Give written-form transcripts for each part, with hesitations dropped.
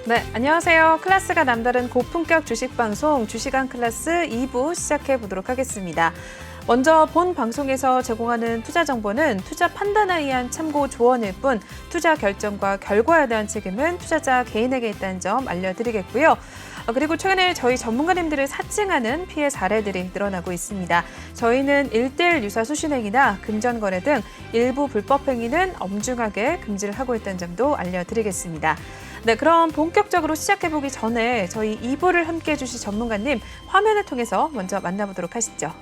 네, 안녕하세요. 클래스가 남다른 고품격 주식 방송 주식왕 클래스 2부 시작해 보도록 하겠습니다. 먼저 본 방송에서 제공하는 투자 정보는 투자 판단에 의한 참고 조언일 뿐 투자 결정과 결과에 대한 책임은 투자자 개인에게 있다는 점 알려드리겠고요. 그리고 최근에 저희 전문가님들을 사칭하는 피해 사례들이 늘어나고 있습니다. 저희는 1:1 유사 수신행위나 금전 거래 등 일부 불법 행위는 엄중하게 금지를 하고 있다는 점도 알려드리겠습니다. 네, 그럼 본격적으로 시작해보기 전에 저희 2부를 함께해 주실 전문가님 화면을 통해서 먼저 만나보도록 하시죠.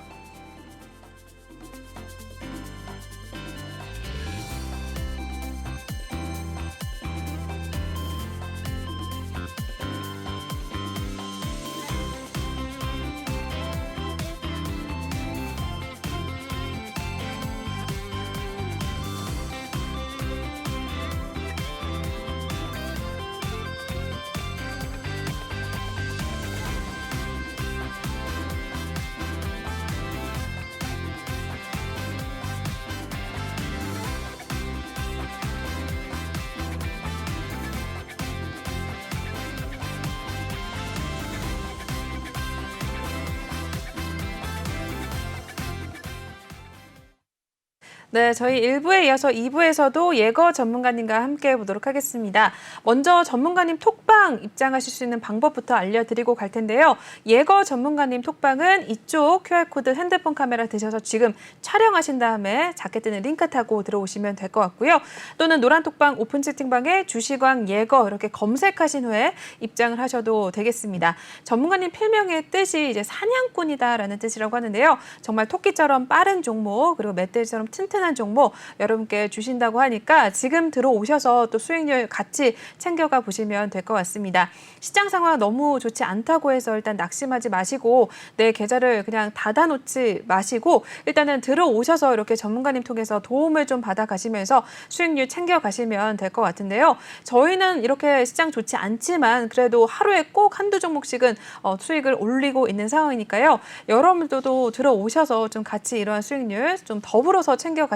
네, 저희 1부에 이어서 2부에서도 예거 전문가님과 함께 해보도록 하겠습니다. 먼저 전문가님 톡방 입장하실 수 있는 방법부터 알려드리고 갈 텐데요. 예거 전문가님 톡방은 이쪽 QR코드 핸드폰 카메라 드셔서 지금 촬영하신 다음에 작게 뜨는 링크 타고 들어오시면 될 것 같고요. 또는 노란 톡방 오픈 채팅방에 주식왕 예거 이렇게 검색하신 후에 입장을 하셔도 되겠습니다. 전문가님 필명의 뜻이 이제 사냥꾼이다라는 뜻이라고 하는데요. 정말 토끼처럼 빠른 종목 그리고 멧돼지처럼 튼튼한 종목 여러분께 주신다고 하니까 지금 들어오셔서 또 수익률 같이 챙겨가 보시면 될 것 같습니다. 시장 상황 너무 좋지 않다고 해서 일단 낙심하지 마시고 내 계좌를 그냥 닫아놓지 마시고 일단은 들어오셔서 이렇게 전문가님 통해서 도움을 좀 받아가시면서 수익률 챙겨가시면 될 것 같은데요. 저희는 이렇게 시장 좋지 않지만 그래도 하루에 꼭 한두 종목씩은 수익을 올리고 있는 상황이니까요. 여러분들도 들어오셔서 좀 같이 이러한 수익률 좀 더불어서 챙겨가시면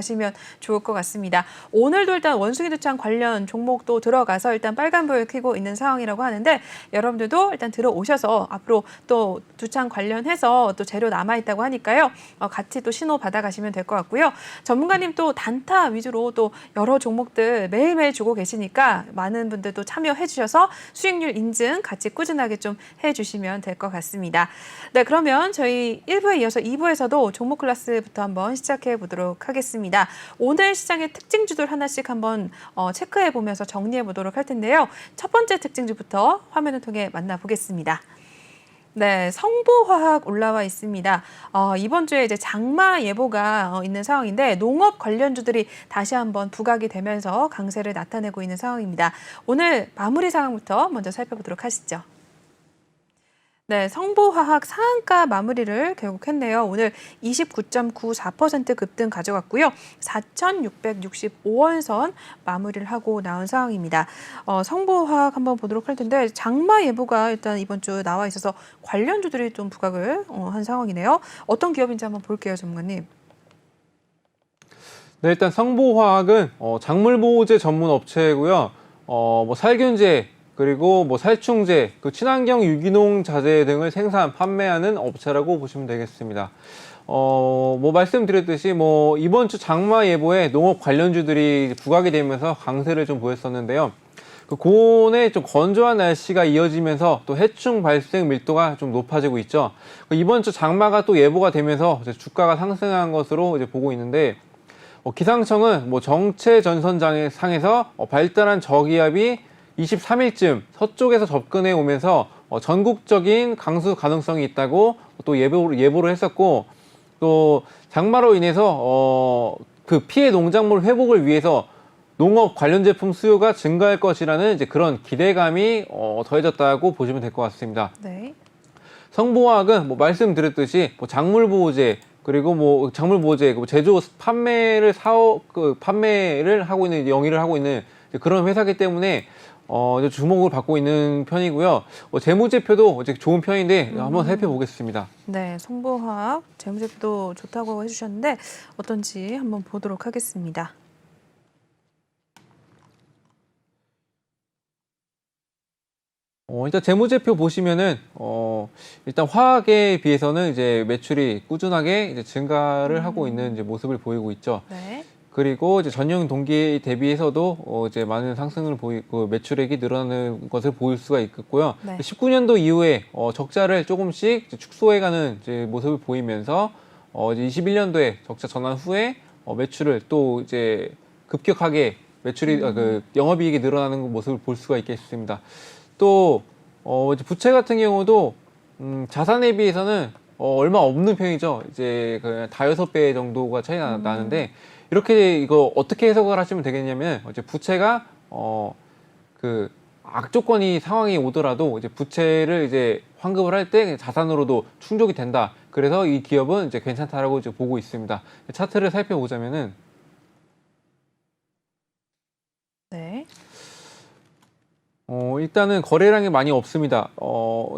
좋을 것 같습니다. 오늘도 일단 원숭이 두창 관련 종목도 들어가서 일단 빨간불 켜고 있는 상황이라고 하는데 여러분들도 일단 들어오셔서 앞으로 또 두창 관련해서 또 재료 남아있다고 하니까요. 같이 또 신호 받아가시면 될 것 같고요. 전문가님 또 단타 위주로 또 여러 종목들 매일매일 주고 계시니까 많은 분들도 참여해 주셔서 수익률 인증 같이 꾸준하게 좀 해주시면 될 것 같습니다. 네, 그러면 저희 1부에 이어서 2부에서도 종목 클래스부터 한번 시작해 보도록 하겠습니다. 오늘 시장의 특징주들 하나씩 한번 체크해 보면서 정리해 보도록 할 텐데요. 첫 번째 특징주부터 화면을 통해 만나보겠습니다. 네, 성보화학 올라와 있습니다. 이번 주에 이제 장마 예보가 있는 상황인데 농업 관련주들이 다시 한번 부각이 되면서 강세를 나타내고 있는 상황입니다. 오늘 마무리 상황부터 먼저 살펴보도록 하시죠. 네, 성보화학 상한가 마무리를 결국 했네요. 오늘 29.94% 급등 가져갔고요. 4,665원 마무리를 하고 나온 상황입니다. 성보화학 한번 보도록 할 텐데 장마 예보가 일단 이번 주 나와 있어서 관련주들이 좀 부각을 한 상황이네요. 어떤 기업인지 한번 볼게요, 전문가님. 네, 일단 성보화학은 작물보호제 전문 업체고요. 뭐 살균제 그리고 뭐 살충제, 그 친환경 유기농 자재 등을 생산, 판매하는 업체라고 보시면 되겠습니다. 뭐 말씀드렸듯이 뭐 이번 주 장마 예보에 농업 관련주들이 부각이 되면서 강세를 좀 보였었는데요. 그 고온에 좀 건조한 날씨가 이어지면서 또 해충 발생 밀도가 좀 높아지고 있죠. 이번 주 장마가 또 예보가 되면서 주가가 상승한 것으로 이제 보고 있는데 기상청은 뭐 정체 전선상에서 발달한 저기압이 23일쯤 서쪽에서 접근해 오면서 전국적인 강수 가능성이 있다고 또 예보를 했었고 또 장마로 인해서 그 피해 농작물 회복을 위해서 농업 관련 제품 수요가 증가할 것이라는 이제 그런 기대감이 더해졌다고 보시면 될 것 같습니다. 네. 성보화학은 뭐 말씀드렸듯이 뭐 작물보호제 그리고 뭐 작물보호제 제조 판매를 하고 있는 영위를 하고 있는 그런 회사이기 때문에 주목을 받고 있는 편이고요. 재무제표도 좋은 편인데 한번 살펴보겠습니다. 네, 성보화학 재무제표도 좋다고 해주셨는데 어떤지 한번 보도록 하겠습니다. 일단 재무제표 보시면은 일단 화학에 비해서는 이제 매출이 꾸준하게 이제 증가를 하고 있는 이제 모습을 보이고 있죠. 네. 그리고 이제 전년 동기 대비해서도 이제 많은 상승을 보이고 매출액이 늘어나는 것을 보일 수가 있겠고요. 네. 19년도 이후에 적자를 조금씩 이제 축소해가는 이제 모습을 보이면서 이제 21년도에 적자 전환 후에 매출을 또 이제 급격하게 매출이 그 영업이익이 늘어나는 모습을 볼 수가 있겠습니다. 또 이제 부채 같은 경우도 자산에 비해서는 얼마 없는 편이죠. 이제 그냥 다 6배 정도가 차이 나는데 이렇게 이거 어떻게 해석을 하시면 되겠냐면 이제 부채가 그 악조건이 상황이 오더라도 이제 부채를 이제 환급을 할 때 자산으로도 충족이 된다. 그래서 이 기업은 이제 괜찮다라고 이제 보고 있습니다. 차트를 살펴보자면은 네. 일단은 거래량이 많이 없습니다.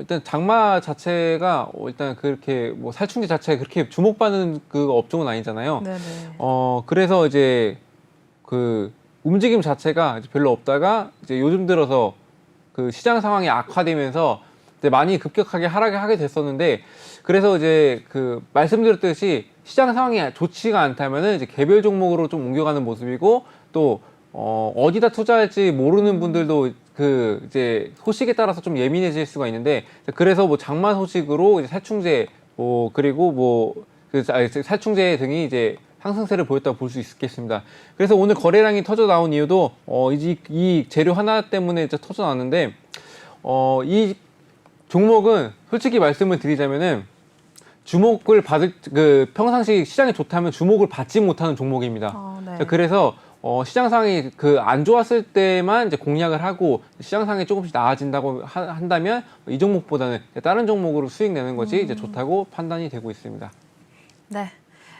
일단 장마 자체가 일단 그렇게 뭐 살충제 자체가 그렇게 주목받는 그 업종은 아니잖아요. 네네. 그래서 이제 그 움직임 자체가 이제 별로 없다가 이제 요즘 들어서 그 시장 상황이 악화되면서 이제 많이 급격하게 하락을 하게 됐었는데 그래서 이제 그 말씀드렸듯이 시장 상황이 좋지가 않다면은 이제 개별 종목으로 좀 옮겨가는 모습이고 또 어디다 투자할지 모르는 분들도 그 이제 소식에 따라서 좀 예민해질 수가 있는데 그래서 뭐 장마 소식으로 이제 살충제 뭐 그리고 뭐 그 살충제 등이 이제 상승세를 보였다고 볼 수 있겠습니다. 그래서 오늘 거래량이 터져 나온 이유도 이 재료 하나 때문에 이제 터져 나왔는데 이 종목은 솔직히 말씀을 드리자면은 주목을 받을 그 평상시 시장이 좋다면 주목을 받지 못하는 종목입니다. 네. 그래서 시장 상황이 그 안 좋았을 때만 이제 공략을 하고 시장 상황이 조금씩 나아진다고 한다면 이 종목보다는 다른 종목으로 수익 내는 것이 이제 좋다고 판단이 되고 있습니다. 네.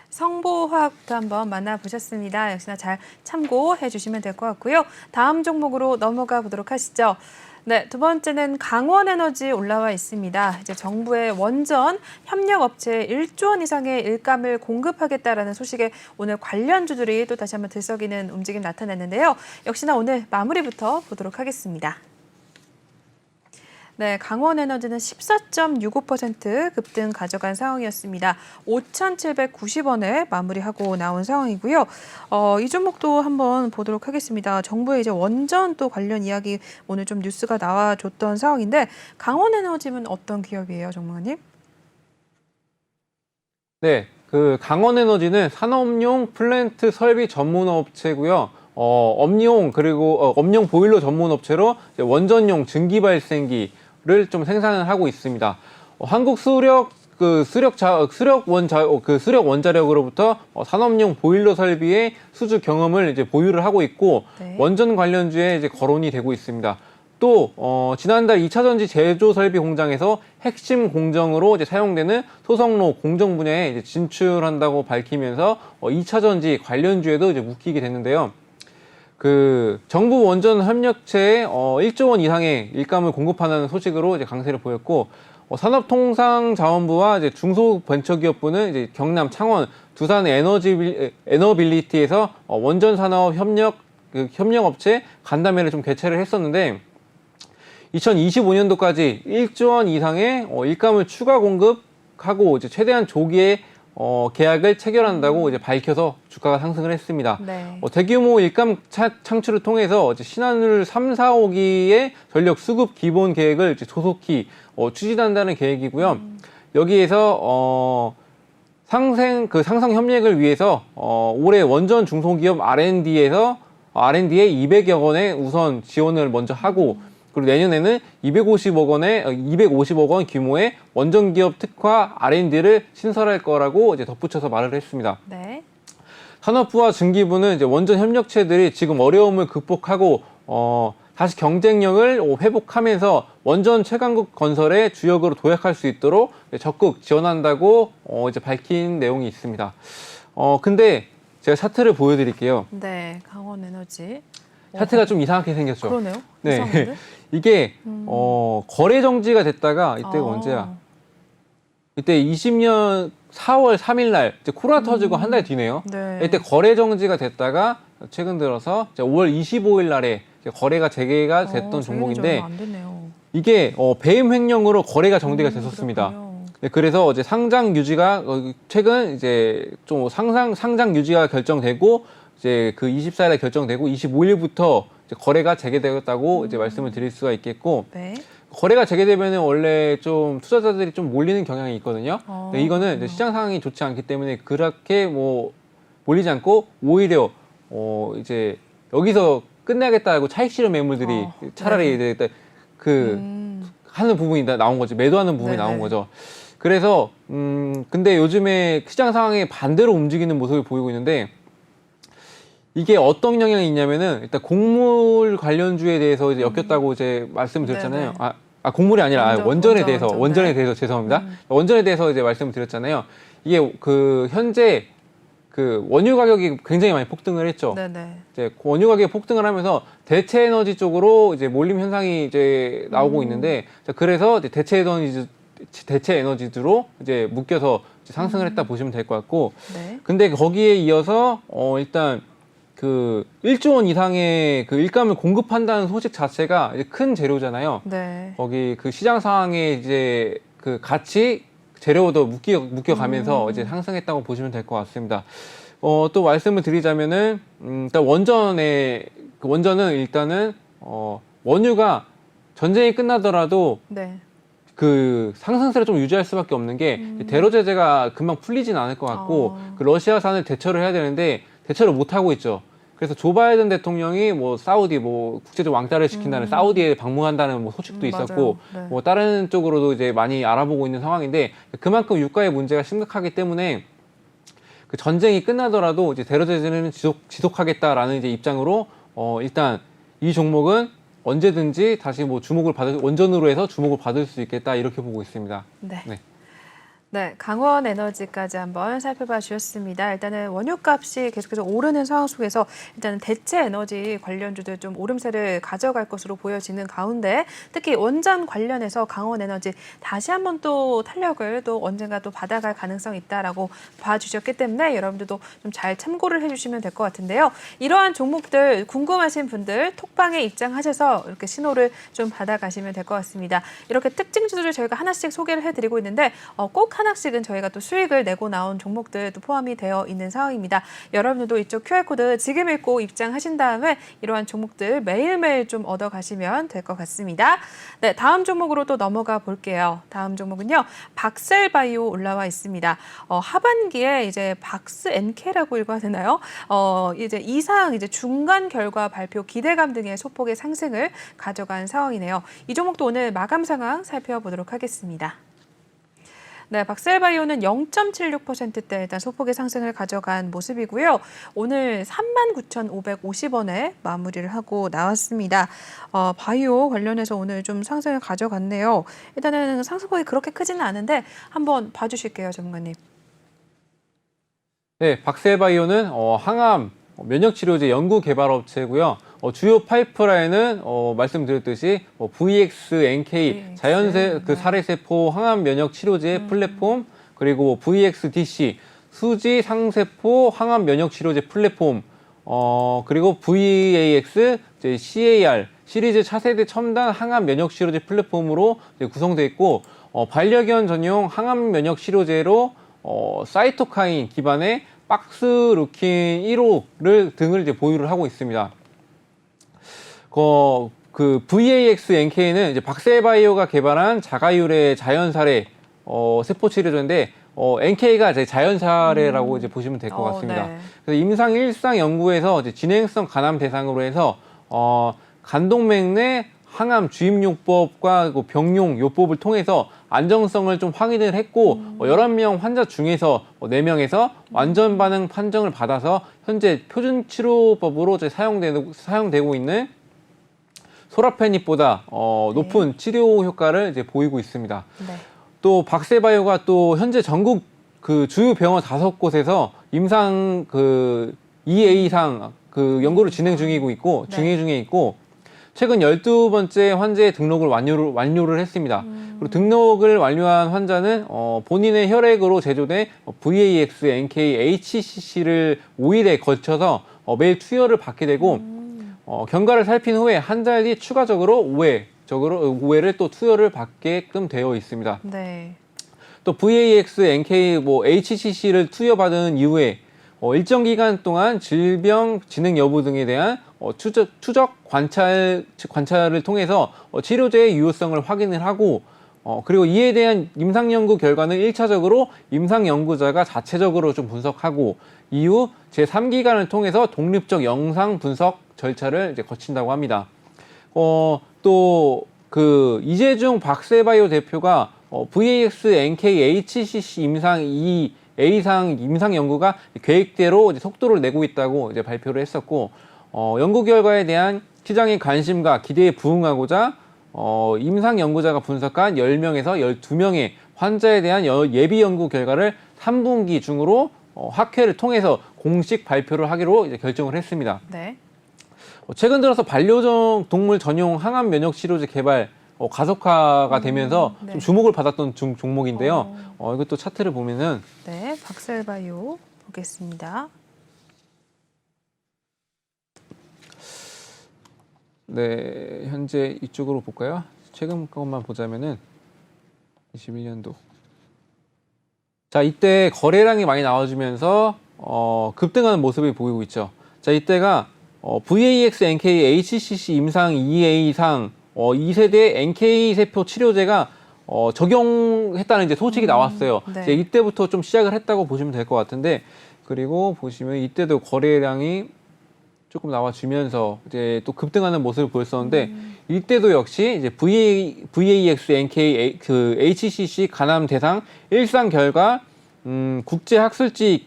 성보화학부터 한번 만나보셨습니다. 역시나 잘 참고해 주시면 될 것 같고요. 다음 종목으로 넘어가 보도록 하시죠. 네, 두 번째는 강원에너지 올라와 있습니다. 이제 정부의 원전 협력업체에 1조 원 이상의 일감을 공급하겠다라는 소식에 오늘 관련주들이 또 다시 한번 들썩이는 움직임 나타냈는데요. 역시나 오늘 마무리부터 보도록 하겠습니다. 네, 강원에너지는 14.65% 급등 가져간 상황이었습니다. 5,790원에 마무리하고 나온 상황이고요. 이 종목도 한번 보도록 하겠습니다. 정부의 이제 원전 또 관련 이야기 오늘 좀 뉴스가 나와줬던 상황인데 강원에너지는 어떤 기업이에요, 전문가님? 네, 그 강원에너지는 산업용 플랜트 설비 전문 업체고요. 업용 그리고 업용 보일러 전문 업체로 원전용 증기 발생기 를 좀 생산을 하고 있습니다. 한국 수력 원자력으로부터 산업용 보일러 설비의 수주 경험을 이제 보유를 하고 있고 네. 원전 관련주에 이제 거론이 되고 있습니다. 또 지난달 2차 전지 제조 설비 공장에서 핵심 공정으로 이제 사용되는 소성로 공정 분야에 이제 진출한다고 밝히면서 2차 전지 관련주에도 이제 묶이게 됐는데요. 그 정부 원전 협력체에 1조 원 이상의 일감을 공급하는 소식으로 이제 강세를 보였고 산업통상자원부와 이제 중소벤처기업부는 이제 경남 창원 두산 에너빌리티에서 원전 산업 협력업체 간담회를 좀 개최를 했었는데 2025년도까지 1조 원 이상의 일감을 추가 공급하고 이제 최대한 조기에 계약을 체결한다고 이제 밝혀서 주가가 상승을 했습니다. 네. 대규모 일감 창출을 통해서 이제 신한울 3, 4호기의 전력 수급 기본 계획을 이제 조속히 추진한다는 계획이고요. 여기에서 상생 협력을 위해서 올해 원전 중소기업 R&D에 200여 원의 우선 지원을 먼저 하고 그리고 내년에는 250억 원 규모의 원전기업 특화 R&D를 신설할 거라고 이제 덧붙여서 말을 했습니다. 네. 산업부와 증기부는 이제 원전 협력체들이 지금 어려움을 극복하고 다시 경쟁력을 회복하면서 원전 최강국 건설의 주역으로 도약할 수 있도록 적극 지원한다고 이제 밝힌 내용이 있습니다. 근데 제가 차트를 보여드릴게요. 네, 강원에너지. 차트가 좀 이상하게 생겼죠. 그러네요. 네. 이상한데? 이게 거래 정지가 됐다가 이때가 아. 언제야? 이때 20년 4월 3일 날 이제 코로나 터지고 한 달 뒤네요. 네. 이때 거래 정지가 됐다가 최근 들어서 이제 5월 25일 날에 이제 거래가 재개가 됐던 종목인데 안 됐네요. 이게 배임 횡령으로 거래가 정리가 됐었습니다. 그렇군요. 네, 그래서 이제 상장 유지가 최근 이제 좀 상장 유지가 결정되고 이제 그 24일에 결정되고 25일부터 이제 거래가 재개되었다고 이제 말씀을 드릴 수가 있겠고 네. 거래가 재개되면은 원래 좀 투자자들이 좀 몰리는 경향이 있거든요. 근데 이거는 이제 그렇군요. 시장 상황이 좋지 않기 때문에 그렇게 뭐 몰리지 않고 오히려 이제 여기서 끝내야겠다고 차익 실현 매물들이 차라리 네. 이제 그 하는 부분이 나온 거죠. 매도하는 부분이 네네. 나온 거죠. 그래서 근데 요즘에 시장 상황에 반대로 움직이는 모습을 보이고 있는데 이게 어떤 영향이 있냐면은 일단 곡물 관련주에 대해서 이제 엮였다고 이제 말씀드렸잖아요. 네네. 곡물이 아니라 원전에 대해서 원전. 원전에 네. 대해서 죄송합니다. 원전에 대해서 이제 말씀드렸잖아요. 이게 그 현재 그 원유 가격이 굉장히 많이 폭등을 했죠. 네네. 이제 원유 가격이 폭등을 하면서 대체 에너지 쪽으로 이제 몰림 현상이 이제 나오고 있는데 자, 그래서 이제 대체 에너지로 이제 묶여서 이제 상승을 했다 보시면 될 것 같고 네. 근데 거기에 이어서 일단 그 1조 원 이상의 그 일감을 공급한다는 소식 자체가 이제 큰 재료잖아요. 네. 거기 그 시장 상황에 이제 그 같이 재료도 묶여가면서 이제 상승했다고 보시면 될 것 같습니다. 또 말씀을 드리자면은 일단 원전은 일단은 원유가 전쟁이 끝나더라도 네. 그 상승세를 좀 유지할 수밖에 없는 게 대로 제재가 금방 풀리진 않을 것 같고 그 러시아산을 대처를 해야 되는데 대처를 못 하고 있죠. 그래서 조 바이든 대통령이 뭐 사우디 뭐 국제적 왕따를 시킨다는 사우디에 방문한다는 뭐 소식도 있었고 맞아요. 네. 뭐 다른 쪽으로도 이제 많이 알아보고 있는 상황인데 그만큼 유가의 문제가 심각하기 때문에 그 전쟁이 끝나더라도 이제 대로 제재는 지속하겠다라는 이제 입장으로 일단 이 종목은 언제든지 다시 뭐 원전으로 해서 주목을 받을 수 있겠다 이렇게 보고 있습니다. 네. 네. 네, 강원 에너지까지 한번 살펴봐 주셨습니다. 일단은 원유값이 계속해서 오르는 상황 속에서 일단은 대체 에너지 관련주들 좀 오름세를 가져갈 것으로 보여지는 가운데 특히 원전 관련해서 강원 에너지 다시 한번 또 탄력을 또 언젠가 또 받아갈 가능성이 있다라고 봐주셨기 때문에 여러분들도 좀 잘 참고를 해주시면 될 것 같은데요. 이러한 종목들 궁금하신 분들 톡방에 입장하셔서 이렇게 신호를 좀 받아가시면 될 것 같습니다. 이렇게 특징주들을 저희가 하나씩 소개를 해드리고 있는데 꼭 하나씩은 저희가 또 수익을 내고 나온 종목들도 포함이 되어 있는 상황입니다. 여러분들도 이쪽 QR코드 지금 읽고 입장하신 다음에 이러한 종목들 매일매일 좀 얻어가시면 될 것 같습니다. 네, 다음 종목으로 또 넘어가 볼게요. 다음 종목은요. 박셀바이오 올라와 있습니다. 하반기에 이제 박스 NK라고 읽어야 되나요? 이제 이상 이제 중간 결과 발표 기대감 등의 소폭의 상승을 가져간 상황이네요. 이 종목도 오늘 마감 상황 살펴보도록 하겠습니다. 네, 박셀바이오는 0.76%대 일단 소폭의 상승을 가져간 모습이고요. 오늘 39,550원에 마무리를 하고 나왔습니다. 바이오 관련해서 오늘 좀 상승을 가져갔네요. 일단은 상승폭이 그렇게 크지는 않은데 한번 봐주실게요, 전문가님. 네, 박셀바이오는 항암 면역치료제 연구개발업체고요. 주요 파이프라인은 말씀드렸듯이 VX, NK, 자연세 그 살해세포 항암 면역치료제 플랫폼 그리고 VXDC 수지 상세포 항암 면역치료제 플랫폼 그리고 VAX, CAR 시리즈 차세대 첨단 항암 면역치료제 플랫폼으로 구성되어 있고 반려견 전용 항암 면역치료제로 사이토카인 기반의 박스루킨 1호 등을 이제 보유를 하고 있습니다. 그 VAX NK는 이제 박셀바이오가 개발한 자가유래 자연살해 세포 치료제인데 NK가 이제 자연살해라고 이제 보시면 될 것 같습니다. 네. 그래서 임상 1상 연구에서 이제 진행성 간암 대상으로 해서 간동맥 내 항암 주입요법과 병용 요법을 통해서 안정성을 좀 확인을 했고 11명 환자 중에서 4명에서 완전 반응 판정을 받아서 현재 표준 치료법으로 이제 사용되고 있는 소라페닙보다 높은 치료 효과를 이제 보이고 있습니다. 네. 또 박셀바이오가 또 현재 전국 그 주요 병원 5곳에서 임상 그 2A상 그 연구를 진행 중이고 있고 최근 12번째 환자의 등록을 완료를 했습니다. 그리고 등록을 완료한 환자는 본인의 혈액으로 제조된 VAX, NK, HCC를 5일에 걸쳐서 매일 투여를 받게 되고 경과를 살핀 후에 한 달 뒤 추가적으로 5회 우회를 또 투여를 받게끔 되어 있습니다. 네. 또 VAX, NK, HCC를 투여받은 이후에 일정 기간 동안 질병 진행 여부 등에 대한 추적 관찰을 통해서 치료제의 유효성을 확인을 하고 그리고 이에 대한 임상 연구 결과는 1차적으로 임상 연구자가 자체적으로 좀 분석하고 이후 제3기관을 통해서 독립적 영상 분석 절차를 이제 거친다고 합니다. 또 그 이재중 박세바이오 대표가 VAX, NK, HCC 임상 2A상 임상 연구가 계획대로 이제 속도를 내고 있다고 이제 발표를 했었고, 연구 결과에 대한 시장의 관심과 기대에 부응하고자 임상 연구자가 분석한 10명에서 12명의 환자에 대한 예비 연구 결과를 3분기 중으로 학회를 통해서 공식 발표를 하기로 이제 결정을 했습니다. 네. 최근 들어서 반려동물 전용 항암 면역 치료제 개발 가속화가 되면서 네. 좀 주목을 받았던 종목인데요. 이것도 차트를 보면은 네, 박셀바이오 보겠습니다. 네, 현재 이쪽으로 볼까요? 최근 것만 보자면은 21년도. 자, 이때 거래량이 많이 나와주면서 급등하는 모습을 보이고 있죠. 자, 이때가 VAX, NK, HCC 임상 2A상 2세대 NK 세포 치료제가 적용했다는 이제 소식이 나왔어요. 네. 이제 이때부터 좀 시작을 했다고 보시면 될 것 같은데, 그리고 보시면 이때도 거래량이 조금 나와주면서 이제 또 급등하는 모습을 보였었는데, 이때도 역시 이제 VAX, NK, HCC 간암 대상 일상 결과 국제 학술지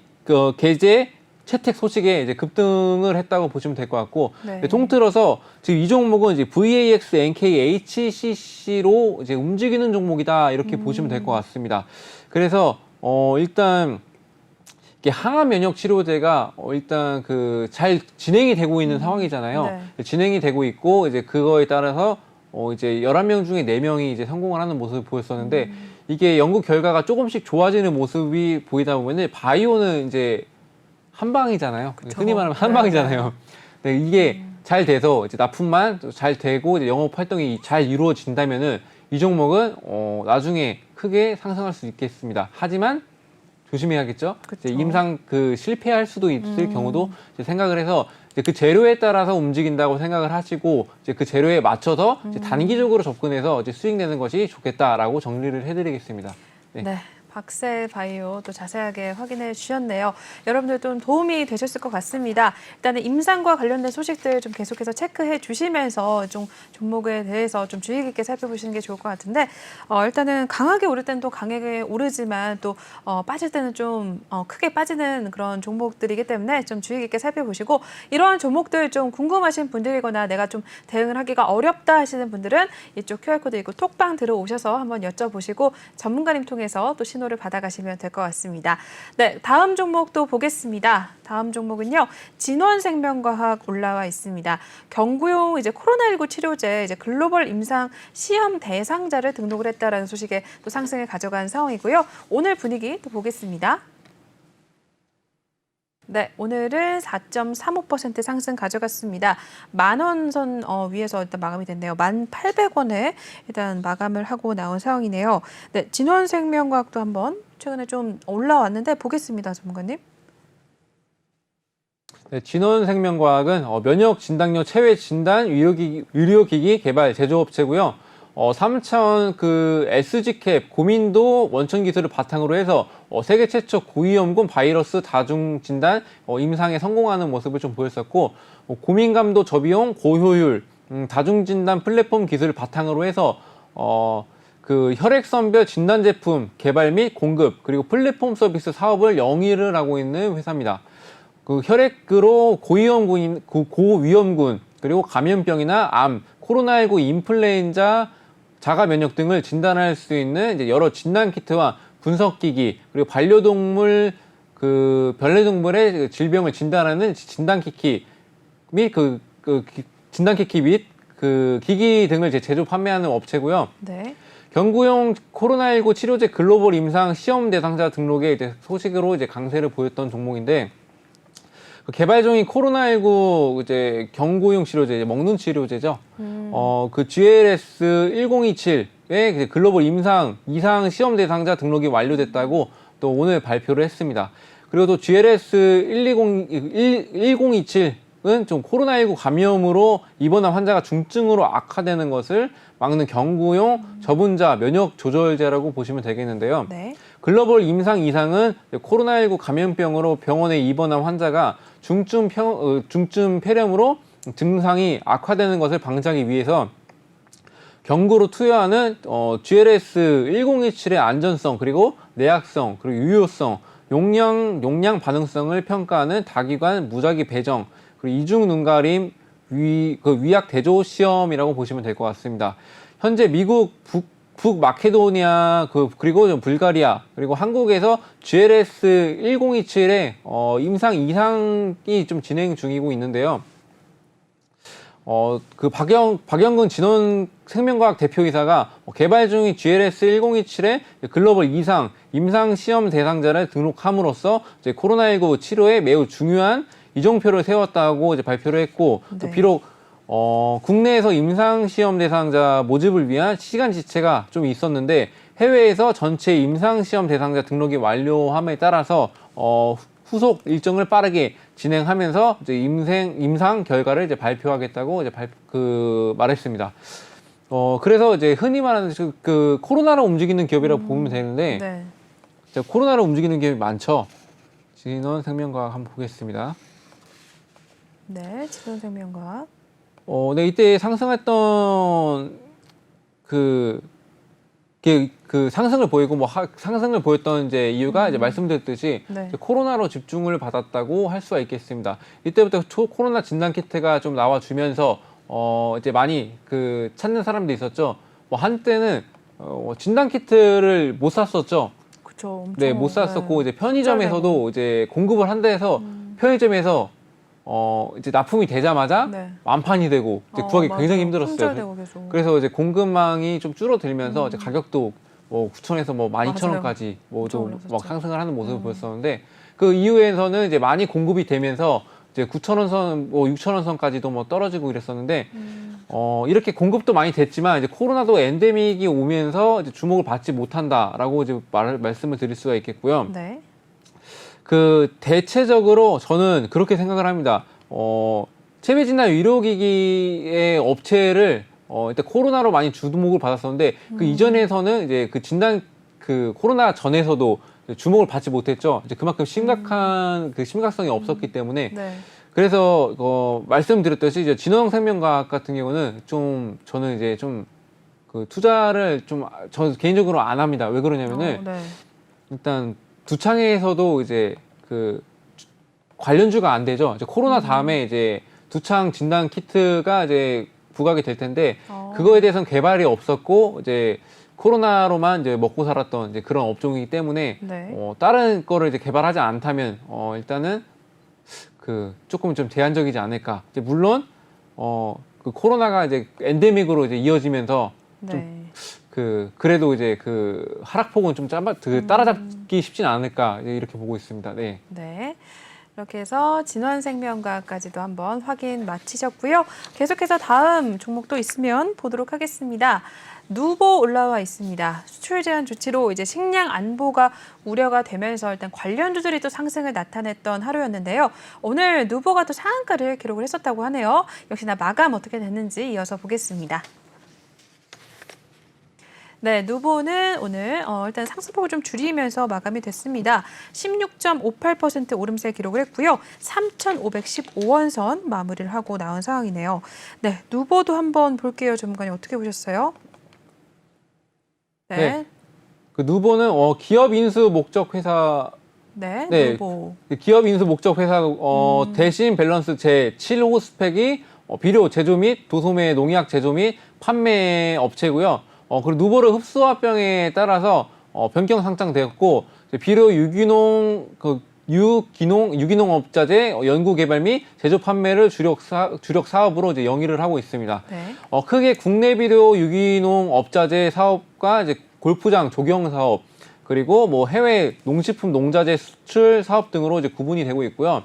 게재 채택 소식에 이제 급등을 했다고 보시면 될 것 같고, 네. 통틀어서 지금 이 종목은 이제 VAX, NK, HCC로 이제 움직이는 종목이다 이렇게 보시면 될 것 같습니다. 그래서 일단 이게 항암 면역 치료제가 일단 그 잘 진행이 되고 있는 상황이잖아요. 네. 진행이 되고 있고 이제 그거에 따라서 이제 11명 중에 4명이 이제 성공을 하는 모습을 보였었는데, 이게 연구 결과가 조금씩 좋아지는 모습이 보이다 보면은 바이오는 이제 한 방이잖아요. 그쵸. 흔히 말하면 한 방이잖아요. 네, 이게 잘 돼서 이제 납품만 잘 되고 이제 영업 활동이 잘 이루어진다면은 이 종목은 나중에 크게 상승할 수 있겠습니다. 하지만 조심해야겠죠. 이제 임상 실패할 수도 있을 경우도 이제 생각을 해서 이제 그 재료에 따라서 움직인다고 생각을 하시고 이제 그 재료에 맞춰서 이제 단기적으로 접근해서 이제 수익 내는 것이 좋겠다라고 정리를 해드리겠습니다. 네. 박셀바이오 또 자세하게 확인해 주셨네요. 여러분들 좀 도움이 되셨을 것 같습니다. 일단은 임상과 관련된 소식들 좀 계속해서 체크해 주시면서 좀 종목에 대해서 좀 주의 깊게 살펴보시는 게 좋을 것 같은데, 일단은 강하게 오를 때는 또 강하게 오르지만 또 빠질 때는 좀 크게 빠지는 그런 종목들이기 때문에 좀 주의 깊게 살펴보시고, 이러한 종목들 좀 궁금하신 분들이거나 내가 좀 대응을 하기가 어렵다 하시는 분들은 이쪽 QR코드 있고 톡방 들어오셔서 한번 여쭤보시고 전문가님 통해서 또 신호를 받아가시면 될 것 같습니다. 네, 다음 종목도 보겠습니다. 다음 종목은요, 진원생명과학 올라와 있습니다. 경구용 이제 코로나19 치료제 이제 글로벌 임상 시험 대상자를 등록을 했다라는 소식에 또 상승을 가져간 상황이고요. 오늘 분위기 또 보겠습니다. 네, 오늘은 4.35% 상승 가져갔습니다. 10,000원 선 위에서 일단 마감이 됐네요. 1,800원에 일단 마감을 하고 나온 상황이네요. 네, 진원생명과학도 한번 최근에 좀 올라왔는데 보겠습니다, 전문가님. 네, 진원생명과학은 면역 진단료 체외 진단 의료기기 개발 제조업체고요. 3차원 SG캡 고민도 원천 기술을 바탕으로 해서 세계 최초 고위험군 바이러스 다중 진단 임상에 성공하는 모습을 좀 보였었고, 고민감도 저비용 고효율 다중 진단 플랫폼 기술을 바탕으로 해서 혈액선별 진단 제품 개발 및 공급 그리고 플랫폼 서비스 사업을 영위를 하고 있는 회사입니다. 혈액으로 고위험군 그리고 감염병이나 암, 코로나19 인플루엔자 자가 면역 등을 진단할 수 있는 이제 여러 진단 키트와 분석기기, 그리고 반려동물의 질병을 진단하는 진단키키 및 진단키키 및 기기 등을 이제 제조 판매하는 업체고요. 네. 경구용 코로나19 치료제 글로벌 임상 시험 대상자 등록에 이제 소식으로 이제 강세를 보였던 종목인데, 그 개발중인 코로나19 이제 경구용 치료제, 먹는 치료제죠. 그 GLS 1027의 글로벌 이상 시험 대상자 등록이 완료됐다고 또 오늘 발표를 했습니다. 그리고 또 GLS 1027은 좀 코로나19 감염으로 입원한 환자가 중증으로 악화되는 것을 막는 경구용 저분자 면역 조절제라고 보시면 되겠는데요. 네. 글로벌 임상 이상은 코로나19 감염병으로 병원에 입원한 환자가 중증 폐렴으로 증상이 악화되는 것을 방지하기 위해서 경구로 투여하는 GLS 1027의 안전성, 그리고 내약성, 그리고 유효성, 용량 반응성을 평가하는 다기관 무작위 배정, 그리고 이중 눈가림 위약 대조 시험이라고 보시면 될 것 같습니다. 현재 미국 북마케도니아 그리고 좀 불가리아 그리고 한국에서 GLS 1027의 임상 이상이 좀 진행 중이고 있는데요. 그 박영근 진원생명과학 대표이사가 개발 중인 GLS 1027의 글로벌 임상 시험 대상자를 등록함으로써 이제 코로나19 치료에 매우 중요한 이정표를 세웠다고 이제 발표를 했고, 네. 또 비록 국내에서 임상 시험 대상자 모집을 위한 시간 지체가 좀 있었는데 해외에서 전체 임상 시험 대상자 등록이 완료함에 따라서 후속 일정을 빠르게 진행하면서 이제 임상 결과를 이제 발표하겠다고 이제 말했습니다. 그래서 이제 흔히 말하는 그 코로나로 움직이는 기업이라고 보면 되는데, 네. 코로나로 움직이는 기업이 많죠. 진원생명과학 한번 보겠습니다. 네, 진원생명과학. 네, 이때 상승했던 그 상승을 보이고 상승을 보였던 이제 이유가 이제 말씀드렸듯이 네. 이제 코로나로 집중을 받았다고 할 수가 있겠습니다. 이때부터 코로나 진단 키트가 좀 나와주면서 이제 많이 찾는 사람도 있었죠. 한때는 진단 키트를 못 샀었죠. 그쵸. 엄청, 네, 못 샀었고 네. 이제 편의점에서도 이제 공급을 한다 해서 편의점에서 이제 납품이 되자마자 네. 완판이 되고 이제 구하기 맞아요. 굉장히 힘들었어요. 품절되고 계속. 그래서 이제 공급망이 좀 줄어들면서 이제 가격도 9,000원에서 12,000원까지 엄청 막 올랐었죠. 상승을 하는 모습을 보였었는데, 그 이후에서는 이제 많이 공급이 되면서 이제 9,000원 선, 6,000원 선까지도 떨어지고 이랬었는데, 이렇게 공급도 많이 됐지만 이제 코로나도 엔데믹이 오면서 이제 주목을 받지 못한다라고 이제 말씀을 드릴 수가 있겠고요. 네. 대체적으로 저는 그렇게 생각을 합니다. 체외진단 의료기기의 업체를 일단 코로나로 많이 주목을 받았었는데, 그 이전에서는 이제 코로나 전에서도 주목을 받지 못했죠. 이제 그만큼 심각한 심각성이 없었기 때문에. 네. 그래서 말씀드렸듯이 이제 진원생명과학 같은 경우는 저는 이제 투자를 저 개인적으로 안 합니다. 왜 그러냐면은 네. 일단 두창에서도 이제 관련주가 안 되죠. 이제 코로나 다음에 이제 두창 진단 키트가 이제 부각이 될 텐데, 그거에 대해서는 개발이 없었고 이제 코로나로만 이제 먹고 살았던 이제 그런 업종이기 때문에 네. 다른 거를 이제 개발하지 않다면 일단은 조금 좀 제한적이지 않을까. 이제 물론 코로나가 이제 엔데믹으로 이제 이어지면서 네. 그래도 이제 하락폭은 좀 따라잡기 쉽진 않을까 이렇게 보고 있습니다. 네. 네. 이렇게 해서 진원생명과까지도 한번 확인 마치셨고요. 계속해서 다음 종목도 있으면 보도록 하겠습니다. 누보 올라와 있습니다. 수출 제한 조치로 이제 식량 안보가 우려가 되면서 일단 관련주들이 또 상승을 나타냈던 하루였는데요. 오늘 누보가 또 상한가를 기록을 했었다고 하네요. 역시나 마감 어떻게 됐는지 이어서 보겠습니다. 네, 누보는 오늘 일단 상승폭을 좀 줄이면서 마감이 됐습니다. 16.58% 오름세 기록을 했고요. 3,515원 선 마무리를 하고 나온 상황이네요. 네, 누보도 한번 볼게요. 전문가님 어떻게 보셨어요? 네. 누보는 기업 인수 목적 회사. 네, 네. 누보. 기업 인수 목적 회사 대신 밸런스 제7호 스펙이 비료 제조 및 도소매 농약 제조 및 판매 업체고요. 그리고 누보르 흡수합병에 따라서 변경 상장되었고, 비료 유기농 업자재 연구 개발 및 제조 판매를 주력 사업으로 이제 영위를 하고 있습니다. 네. 크게 국내 비료 유기농 업자재 사업과 이제 골프장 조경 사업, 그리고 해외 농식품 농자재 수출 사업 등으로 이제 구분이 되고 있고요.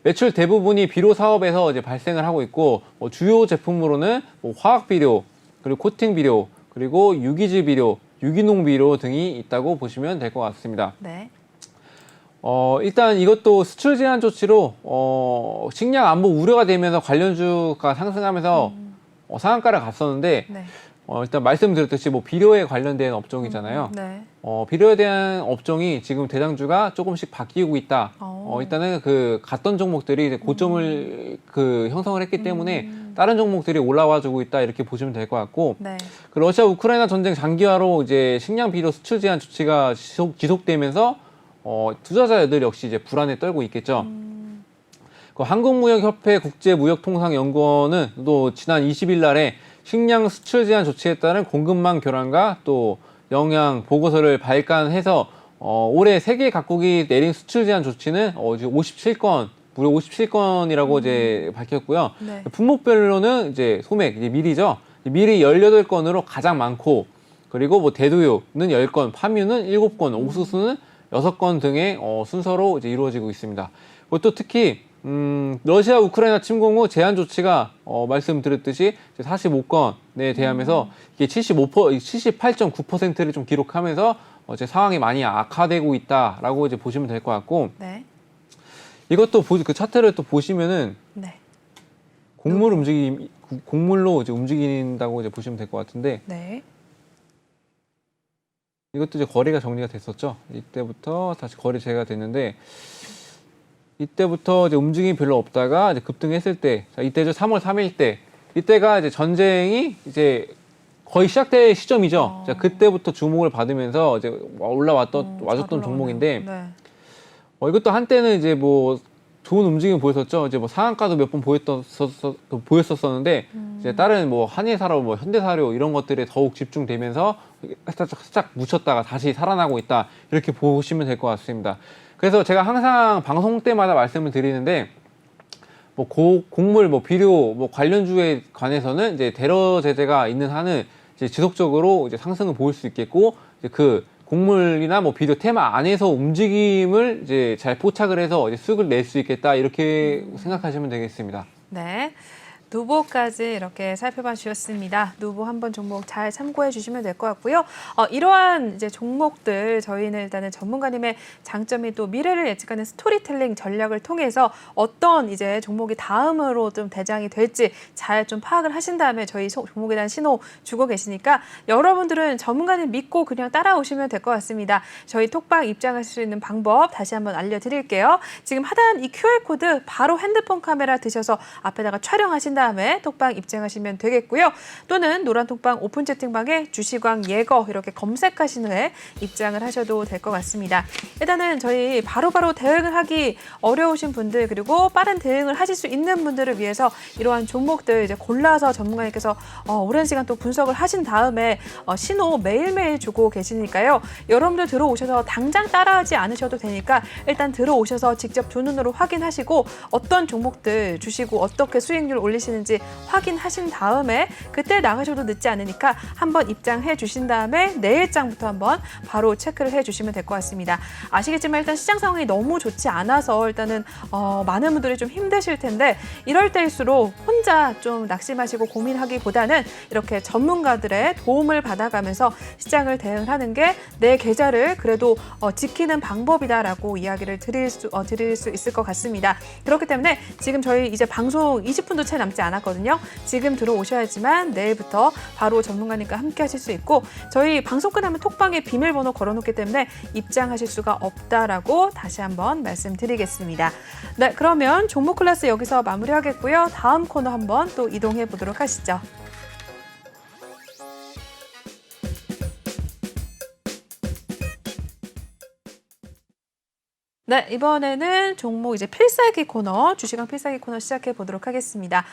매출 대부분이 비료 사업에서 이제 발생을 하고 있고 주요 제품으로는 화학 비료, 그리고 코팅 비료, 그리고 유기질 비료, 유기농 비료 등이 있다고 보시면 될 것 같습니다. 네. 일단 이것도 수출 제한 조치로 식량 안보 우려가 되면서 관련주가 상승하면서 상한가를 갔었는데 네. 일단 말씀드렸듯이 비료에 관련된 업종이잖아요. 네. 비료에 대한 업종이 지금 대장주가 조금씩 바뀌고 있다. 일단은 그 갔던 종목들이 이제 고점을 형성을 했기 때문에 다른 종목들이 올라와주고 있다 이렇게 보시면 될 것 같고. 네. 그 러시아 우크라이나 전쟁 장기화로 이제 식량 비료 수출 제한 조치가 지속되면서 투자자들 역시 이제 불안에 떨고 있겠죠. 그 한국무역협회 국제무역통상연구원은 또 지난 20일 날에 식량 수출 제한 조치에 따른 공급망 교란과 또 영향 보고서를 발간해서 올해 세계 각국이 내린 수출 제한 조치는 지금 57건, 무려 57건이라고 이제 밝혔고요. 네. 품목별로는 이제 소맥, 이제 밀이죠. 밀이 18건으로 가장 많고, 그리고 대두유는 10건, 파뮤는 7건, 옥수수는 6건 등의 순서로 이제 이루어지고 있습니다. 또 특히 러시아 우크라이나 침공 후 제한 조치가 말씀드렸듯이 45건에 대하면서 이게 78.9%를 좀 기록하면서 이제 상황이 많이 악화되고 있다라고 이제 보시면 될 것 같고. 네. 이것도 그 차트를 또 보시면은 네. 곡물로 이제 움직인다고 이제 보시면 될 것 같은데. 네. 이것도 이제 거래가 정리가 됐었죠. 이때부터 다시 거래 재개가 됐는데, 이때부터 이제 움직임이 별로 없다가 이제 급등했을 때, 이때죠. 3월 3일 때, 이때가 이제 전쟁이 이제 거의 시작될 시점이죠. 자, 그때부터 주목을 받으면서 이제 와줬던 종목인데, 네. 이것도 한때는 이제 좋은 움직임을 보였었죠. 이제 상한가도 몇 번 보였었는데, 이제 다른 한일사료, 현대사료 이런 것들에 더욱 집중되면서 살짝 묻혔다가 다시 살아나고 있다. 이렇게 보시면 될 것 같습니다. 그래서 제가 항상 방송 때마다 말씀을 드리는데, 곡물, 비료, 관련주에 관해서는 이제 대러 제재가 있는 한은 이제 지속적으로 이제 상승을 보일 수 있겠고, 이제 그 곡물이나 비료 테마 안에서 움직임을 이제 잘 포착을 해서 이제 수익을 낼 수 있겠다. 이렇게 생각하시면 되겠습니다. 네. 누보까지 이렇게 살펴봐 주셨습니다. 누보 한번 종목 잘 참고해 주시면 될 것 같고요. 이러한 이제 종목들 저희는 일단은 전문가님의 장점이 또 미래를 예측하는 스토리텔링 전략을 통해서 어떤 이제 종목이 다음으로 좀 대장이 될지 잘 좀 파악을 하신 다음에 저희 종목에 대한 신호 주고 계시니까 여러분들은 전문가님 믿고 그냥 따라오시면 될 것 같습니다. 저희 톡방 입장하실 수 있는 방법 다시 한번 알려드릴게요. 지금 하단 이 QR코드 바로 핸드폰 카메라 드셔서 앞에다가 촬영하신 다음에 톡방 입장하시면 되겠고요. 또는 노란 톡방 오픈 채팅방에 주시광 예거 이렇게 검색하신 후에 입장을 하셔도 될 것 같습니다. 일단은 저희 바로바로 대응을 하기 어려우신 분들 그리고 빠른 대응을 하실 수 있는 분들을 위해서 이러한 종목들 이제 골라서 전문가님께서 오랜 시간 또 분석을 하신 다음에 신호 매일매일 주고 계시니까요. 여러분들 들어오셔서 당장 따라하지 않으셔도 되니까 일단 들어오셔서 직접 두 눈으로 확인하시고 어떤 종목들 주시고 어떻게 수익률 올리시는지 확인하신 다음에 그때 나가셔도 늦지 않으니까 한번 입장해 주신 다음에 내일장부터 한번 바로 체크를 해 주시면 될 것 같습니다. 아시겠지만 일단 시장 상황이 너무 좋지 않아서 일단은 많은 분들이 좀 힘드실 텐데 이럴 때일수록 혼자 좀 낙심하시고 고민하기보다는 이렇게 전문가들의 도움을 받아가면서 시장을 대응을 하는 게 내 계좌를 그래도 지키는 방법이다라고 이야기를 드릴 수 있을 것 같습니다. 그렇기 때문에 지금 저희 이제 방송 20분도 채 남지 않았거든요. 지금 들어오셔야지만 내일부터 바로 전문가님과 함께 하실 수 있고 저희 방송 끝나면 톡방에 비밀번호 걸어놓기 때문에 입장하실 수가 없다라고 다시 한번 말씀드리겠습니다. 네, 그러면 종목 클래스 여기서 마무리하겠고요. 다음 코너 한번 또 이동해 보도록 하시죠. 네, 이번에는 종목 이제 필살기 코너, 주식왕 필살기 코너 시작해 보도록 하겠습니다.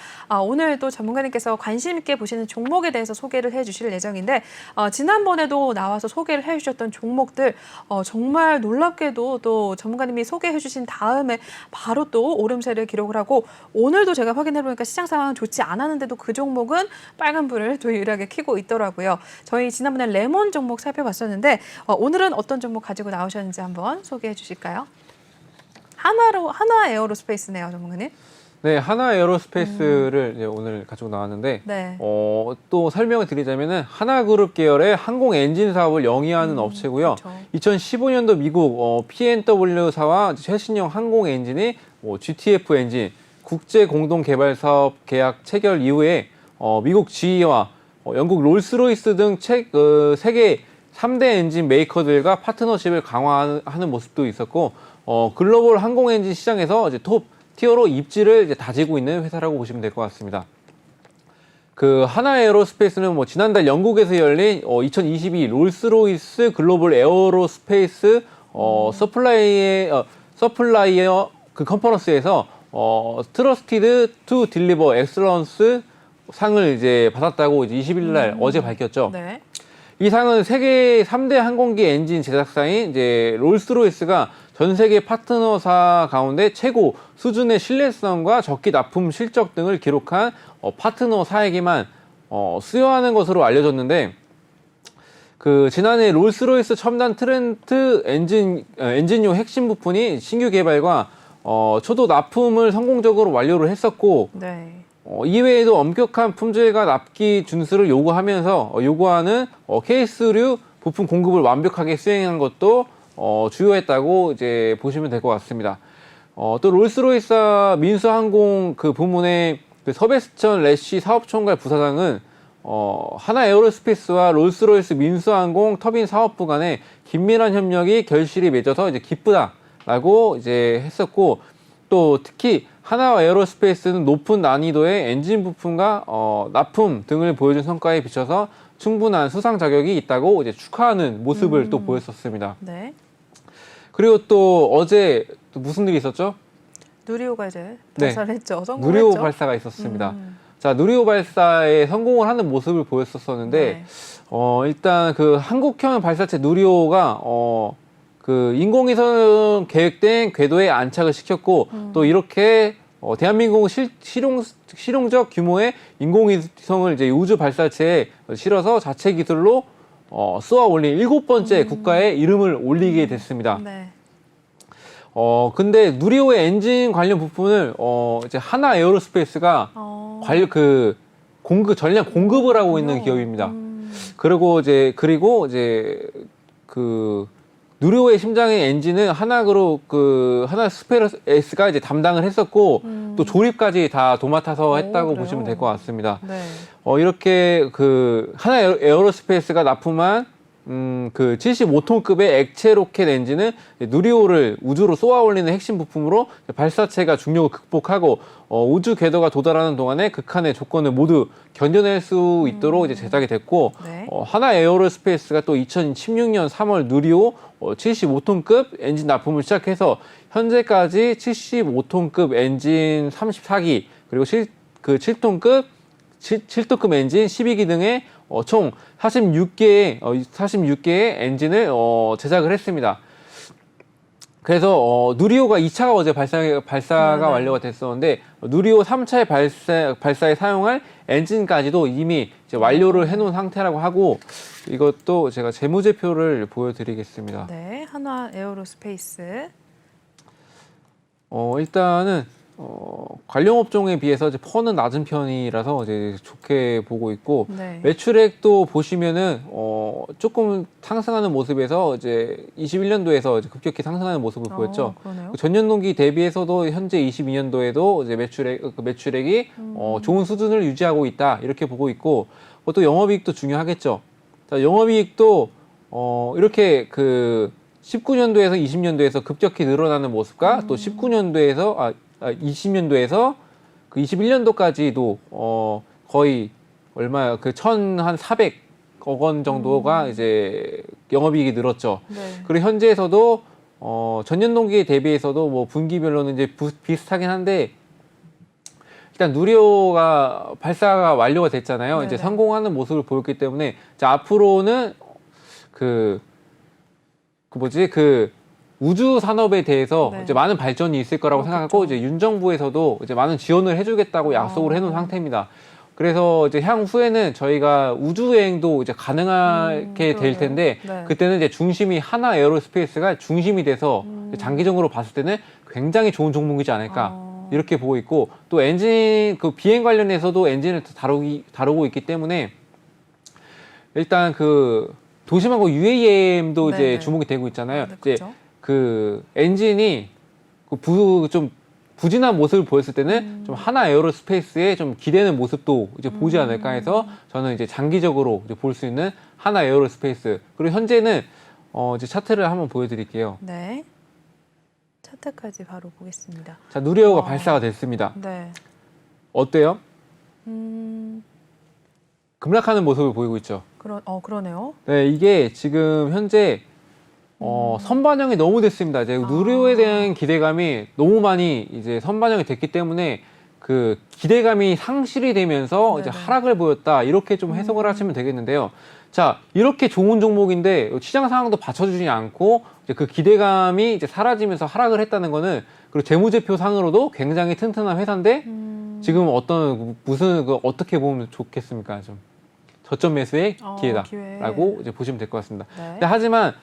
오늘 또 전문가님께서 관심 있게 보시는 종목에 대해서 소개를 해 주실 예정인데 지난번에도 나와서 소개를 해 주셨던 종목들 정말 놀랍게도 또 전문가님이 소개해 주신 다음에 바로 또 오름세를 기록을 하고 오늘도 제가 확인해 보니까 시장 상황은 좋지 않았는데도 그 종목은 빨간불을 또 유일하게 켜고 있더라고요. 저희 지난번에 레몬 종목 살펴봤었는데 오늘은 어떤 종목 가지고 나오셨는지 한번 소개해 주실까요? 하나 에어로스페이스네요, 전문가님. 네, 하나 에어로스페이스를 이제 오늘 가지고 나왔는데 네. 또 설명을 드리자면은 하나그룹 계열의 항공 엔진 사업을 영위하는 업체고요. 그렇죠. 2015년도 미국 P&W사와 최신형 항공 엔진이 GTF 엔진 국제 공동 개발 사업 계약 체결 이후에 미국 GE와 영국 롤스로이스 등 세계 3대 엔진 메이커들과 파트너십을 강화하는 모습도 있었고 글로벌 항공 엔진 시장에서 이제 톱 티어로 입지를 이제 다지고 있는 회사라고 보시면 될 것 같습니다. 그 하나 에어로스페이스는 지난달 영국에서 열린 2022 롤스로이스 글로벌 에어로스페이스 서플라이어 그 컨퍼런스에서 트러스티드 투 딜리버 엑셀런스 상을 이제 받았다고 이제 20일 날 어제 밝혔죠. 네. 이 상은 세계 3대 항공기 엔진 제작사인 이제 롤스로이스가 전 세계 파트너사 가운데 최고 수준의 신뢰성과 적기 납품 실적 등을 기록한 파트너사에게만 수여하는 것으로 알려졌는데 그 지난해 롤스로이스 첨단 트렌트 엔진용 핵심 부품이 신규 개발과 초도 납품을 성공적으로 완료를 했었고 네. 이외에도 엄격한 품질과 납기 준수를 요구하는 케이스류 부품 공급을 완벽하게 수행한 것도 주요했다고 이제 보시면 될 것 같습니다. 또 롤스로이스 민수항공 그 부문의 그 서베스천 래쉬 사업총괄 부사장은 하나 에어로스페이스와 롤스로이스 민수항공 터빈 사업부 간의 긴밀한 협력이 결실이 맺어서 이제 기쁘다라고 이제 했었고 또 특히 하나 에어로스페이스는 높은 난이도의 엔진 부품과 납품 등을 보여준 성과에 비춰서 충분한 수상 자격이 있다고 이제 축하하는 모습을 또 보였었습니다. 네. 그리고 또 어제 또 무슨 일이 있었죠? 누리호가 이제 네. 발사를 했죠. 성공했죠. 누리호 발사가 있었습니다. 자, 누리호 발사에 성공을 하는 모습을 보였었는데 네. 일단 그 한국형 발사체 누리호가 그 인공위성 계획된 궤도에 안착을 시켰고 또 이렇게 대한민국 실용적 규모의 인공위성을 이제 우주 발사체에 실어서 자체 기술로 쏘아 올린 7번째 국가의 이름을 올리게 됐습니다. 네. 근데 누리호의 엔진 관련 부품을 이제 하나 에어로스페이스가 전량 공급을 하고 있는 기업입니다. 그리고 이제 그 누리호의 심장의 엔진은 하나 스페이스가 이제 담당을 했었고 또 조립까지 다 도맡아서 했다고 그래요? 보시면 될 것 같습니다. 네. 이렇게 그 하나 에어로스페이스가 납품한 그 75톤급의 액체 로켓 엔진은 누리호를 우주로 쏘아 올리는 핵심 부품으로 발사체가 중력을 극복하고 우주 궤도가 도달하는 동안에 극한의 조건을 모두 견뎌낼 수 있도록 이제 제작이 됐고 네. 하나 에어로스페이스가 또 2016년 3월 누리호 75톤급 엔진 납품을 시작해서 현재까지 75톤급 엔진 34기 그리고 7톤급 엔진 12기 등의 총 46개의 엔진을 제작을 했습니다. 그래서 누리호가 2차가 어제 발사가 완료가 됐었는데 누리호 3차의 발사에 사용할 엔진까지도 이미 이제 완료를 해놓은 상태라고 하고 이것도 제가 재무제표를 보여드리겠습니다. 네. 하나 에어로스페이스. 일단은 관련 업종에 비해서 이제 퍼는 낮은 편이라서 이제 좋게 보고 있고 네. 매출액도 보시면은 조금 상승하는 모습에서 이제 21년도에서 이제 급격히 상승하는 모습을 보였죠. 그러네요. 전년동기 대비해서도 현재 22년도에도 이제 매출액이 좋은 수준을 유지하고 있다 이렇게 보고 있고 또 영업이익도 중요하겠죠. 자, 영업이익도 이렇게 그 19년도에서 20년도에서 급격히 늘어나는 모습과 또 20년도에서 그 21년도까지도 거의 얼마야 그 1,400억 원 정도가 이제 영업이익이 늘었죠. 네. 그리고 현재에서도 전년 동기에 대비해서도 뭐 분기별로는 이제 비슷하긴 한데 일단 누리호가 발사가 완료가 됐잖아요. 네네. 이제 성공하는 모습을 보였기 때문에 자, 앞으로는 그 우주 산업에 대해서 네. 이제 많은 발전이 있을 거라고 그렇겠죠. 생각하고 이제 윤 정부에서도 이제 많은 지원을 해주겠다고 약속을 해놓은 상태입니다. 그래서 이제 향후에는 저희가 우주여행도 이제 가능하게 될 텐데 네. 그때는 이제 중심이 하나 에어로스페이스가 중심이 돼서 장기적으로 봤을 때는 굉장히 좋은 종목이지 않을까 이렇게 보고 있고 또 엔진 그 비행 관련해서도 엔진을 다루고 있기 때문에 일단 그 도심하고 UAM도 이제 네네. 주목이 되고 있잖아요. 네, 이제 그렇죠. 그 엔진이 좀 부진한 모습을 보였을 때는 좀 하나 에어로스페이스에 좀 기대는 모습도 이제 보지 않을까 해서 저는 이제 장기적으로 이제 볼 수 있는 하나 에어로스페이스 그리고 현재는 이제 차트를 한번 보여드릴게요. 네. 차트까지 바로 보겠습니다. 자, 누리호가 발사가 됐습니다. 네. 어때요? 음, 급락하는 모습을 보이고 있죠. 그러네요. 네, 이게 지금 현재 선반영이 너무 됐습니다. 이제 누리호에 대한 기대감이 너무 많이 이제 선반영이 됐기 때문에 그 기대감이 상실이 되면서 이제 네네. 하락을 보였다 이렇게 좀 해석을 하시면 되겠는데요. 자, 이렇게 좋은 종목인데 시장 상황도 받쳐주지 않고 이제 그 기대감이 이제 사라지면서 하락을 했다는 거는 그리고 재무제표 상으로도 굉장히 튼튼한 회사인데 지금 어떻게 보면 좋겠습니까? 좀 저점 매수의 기회다라고 이제 보시면 될 것 같습니다. 네. 근데 하지만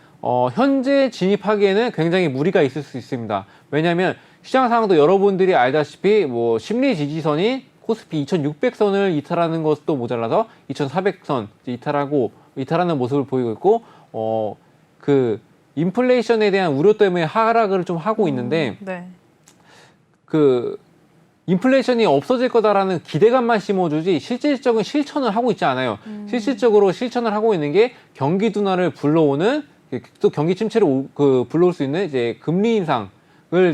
현재 진입하기에는 굉장히 무리가 있을 수 있습니다. 왜냐하면 시장 상황도 여러분들이 알다시피 뭐 심리 지지선이 코스피 2,600선을 이탈하는 것도 모자라서 2,400선 이탈하는 모습을 보이고 있고 그 인플레이션에 대한 우려 때문에 하락을 좀 하고 있는데 네. 그 인플레이션이 없어질 거다라는 기대감만 심어주지 실질적인 실천을 하고 있지 않아요. 실질적으로 실천을 하고 있는 게 경기 둔화를 불러오는 또 경기 침체를 불러올 수 있는 이제 금리 인상을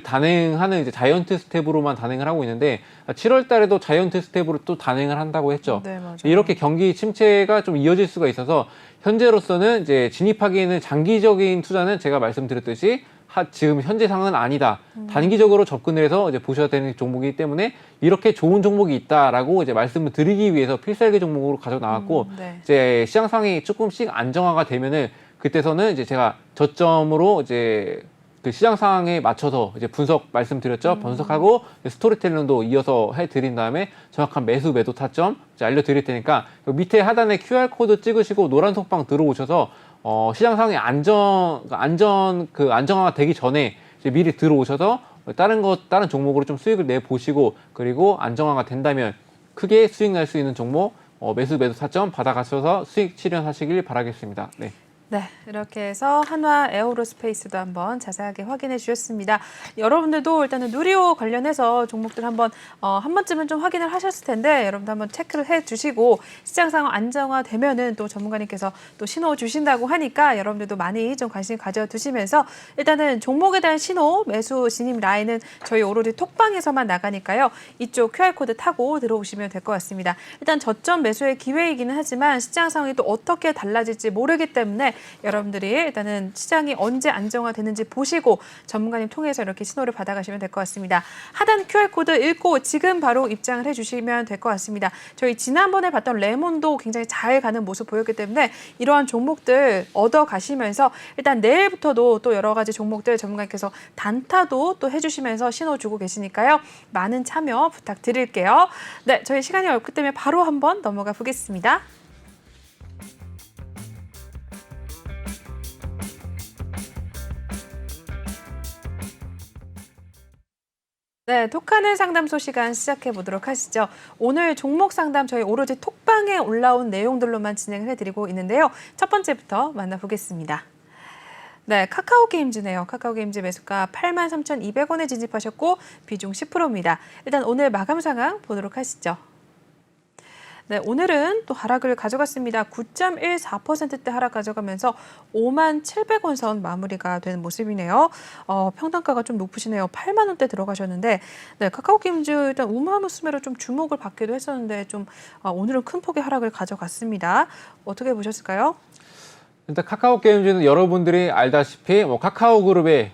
단행하는 이제 자이언트 스텝으로만 단행을 하고 있는데 7월 달에도 자이언트 스텝으로 또 단행을 한다고 했죠. 네, 맞아요. 이렇게 경기 침체가 좀 이어질 수가 있어서 현재로서는 이제 진입하기에는 장기적인 투자는 제가 말씀드렸듯이 지금 현재 상황은 아니다. 단기적으로 접근을 해서 이제 보셔야 되는 종목이기 때문에 이렇게 좋은 종목이 있다라고 이제 말씀을 드리기 위해서 필살기 종목으로 가져 나왔고 네. 이제 시장 상황이 조금씩 안정화가 되면은 그때서는 이제 제가 저점으로 이제 그 시장 상황에 맞춰서 이제 분석 말씀드렸죠. 분석하고 스토리텔링도 이어서 해드린 다음에 정확한 매도 타점 이제 알려드릴 테니까 밑에 하단에 QR 코드 찍으시고 노란 속방 들어오셔서 시장 상황이 안정화가 되기 전에 이제 미리 들어오셔서 다른 종목으로 좀 수익을 내 보시고 그리고 안정화가 된다면 크게 수익 날 수 있는 종목 매도 타점 받아가셔서 수익 실현하시길 바라겠습니다. 네. 네, 이렇게 해서 한화 에어로스페이스도 한번 자세하게 확인해 주셨습니다. 여러분들도 일단은 누리호 관련해서 종목들 한번 한 번쯤은 좀 확인을 하셨을 텐데 여러분들 한번 체크를 해 주시고 시장 상황 안정화되면은 또 전문가님께서 또 신호 주신다고 하니까 여러분들도 많이 좀 관심 가져 두시면서 일단은 종목에 대한 신호 매수 진입 라인은 저희 오로지 톡방에서만 나가니까요. 이쪽 QR코드 타고 들어오시면 될 것 같습니다. 일단 저점 매수의 기회이기는 하지만 시장 상황이 또 어떻게 달라질지 모르기 때문에 여러분들이 일단은 시장이 언제 안정화되는지 보시고 전문가님 통해서 이렇게 신호를 받아가시면 될 것 같습니다. 하단 QR코드 읽고 지금 바로 입장을 해주시면 될 것 같습니다. 저희 지난번에 봤던 레몬도 굉장히 잘 가는 모습 보였기 때문에 이러한 종목들 얻어가시면서 일단 내일부터도 또 여러 가지 종목들 전문가님께서 단타도 또 해주시면서 신호 주고 계시니까요. 많은 참여 부탁드릴게요. 네, 저희 시간이 없기 때문에 바로 한번 넘어가 보겠습니다. 네, 톡하는 상담소 시간 시작해 보도록 하시죠. 오늘 종목 상담 저희 오로지 톡방에 올라온 내용들로만 진행을 해드리고 있는데요. 첫 번째부터 만나보겠습니다. 네, 카카오게임즈네요. 카카오게임즈 매수가 83,200원에 진입하셨고 비중 10%입니다. 일단 오늘 마감 상황 보도록 하시죠. 네, 오늘은 또 하락을 가져갔습니다. 9.14%대 하락 가져가면서 57,700원 선 마무리가 되는 모습이네요. 평단가가 좀 높으시네요. 8만 원대 들어가셨는데 네, 카카오게임즈 일단 우마무스메로 좀 주목을 받기도 했었는데 좀 오늘은 큰 폭의 하락을 가져갔습니다. 어떻게 보셨을까요? 일단 카카오게임즈는 여러분들이 알다시피 뭐 카카오그룹의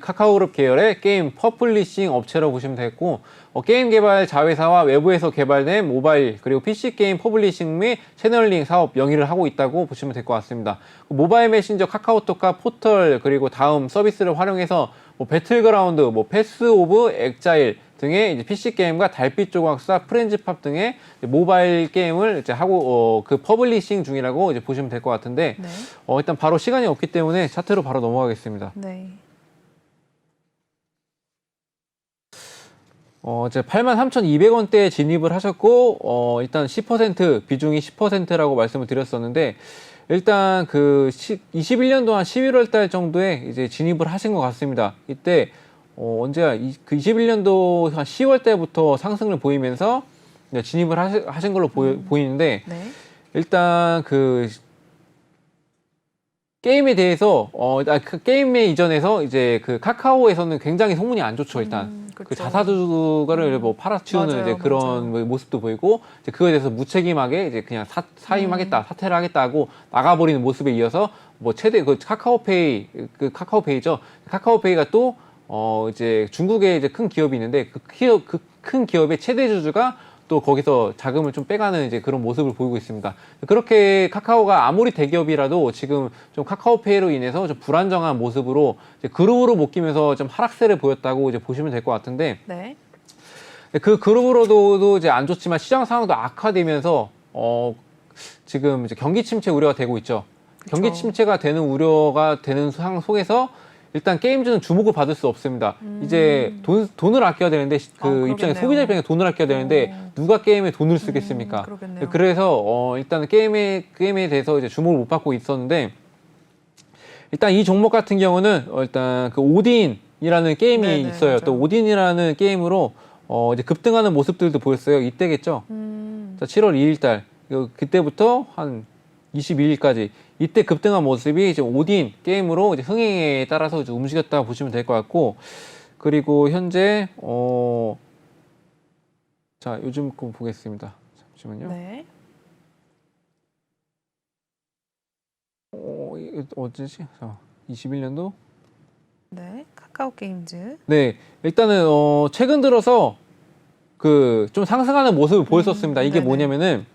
카카오그룹 계열의 게임 퍼블리싱 업체로 보시면 되겠고 게임 개발 자회사와 외부에서 개발된 모바일 그리고 PC 게임 퍼블리싱 및 채널링 사업 영위를 하고 있다고 보시면 될 것 같습니다. 모바일 메신저 카카오톡과 포털 그리고 다음 서비스를 활용해서 뭐 배틀그라운드, 뭐 패스 오브 엑자일 등의 이제 PC 게임과 달빛 조각사, 프렌즈팝 등의 모바일 게임을 이제 하고 그 퍼블리싱 중이라고 이제 보시면 될 것 같은데 네. 일단 바로 시간이 없기 때문에 차트로 바로 넘어가겠습니다. 네. 이제 83,200원대에 진입을 하셨고, 일단 10%, 비중이 10%라고 말씀을 드렸었는데, 일단 그 21년도 한 11월 달 정도에 이제 진입을 하신 것 같습니다. 이때, 언제야, 그 21년도 한 10월 때부터 상승을 보이면서 진입을 하신 걸로 보이는데, 네. 일단 그 게임에 대해서 그 게임에 이전에서 이제 그 카카오에서는 굉장히 소문이 안 좋죠. 일단 그 그렇죠. 자사주가를 뭐 팔아치우는 맞아요, 이제 그런 맞아요. 뭐 모습도 보이고 이제 그거에 대해서 무책임하게 이제 그냥 사임하겠다, 사퇴를 하겠다고 나가버리는 모습에 이어서 뭐 최대 그 카카오페이 그 카카오페이죠. 카카오페이가 또 이제 중국에 이제 큰 기업이 있는데 그 큰 기업의 최대 주주가 또 거기서 자금을 좀 빼가는 이제 그런 모습을 보이고 있습니다. 그렇게 카카오가 아무리 대기업이라도 지금 좀 카카오페이로 인해서 좀 불안정한 모습으로 이제 그룹으로 묶이면서 좀 하락세를 보였다고 이제 보시면 될 것 같은데 네. 그 그룹으로도 이제 안 좋지만 시장 상황도 악화되면서 지금 이제 경기 침체 우려가 되고 있죠. 경기 그쵸. 침체가 되는 우려가 되는 상황 속에서 일단 게임주는 주목을 받을 수 없습니다. 이제 돈을 아껴야 되는데 그 입장에 그러겠네요. 소비자 입장에 돈을 아껴야 되는데 누가 게임에 돈을 쓰겠습니까? 그러겠네요. 그래서 일단 게임에 대해서 이제 주목을 못 받고 있었는데 일단 이 종목 같은 경우는 일단 그 오딘이라는 게임이 네네, 있어요. 맞아요. 또 오딘이라는 게임으로 이제 급등하는 모습들도 보였어요. 이때겠죠. 자, 7월 2일 달 그때부터 한 22일까지 이때 급등한 모습이 이제 오딘 게임으로 이제 흥행에 따라서 이제 움직였다 보시면 될 것 같고 그리고 현재 자 요즘 거 보겠습니다. 잠시만요. 네. 이게 어쩌지? 자, 21년도 네. 카카오 게임즈. 네 일단은 최근 들어서 그 좀 상승하는 모습을 보였었습니다. 이게 네네. 뭐냐면은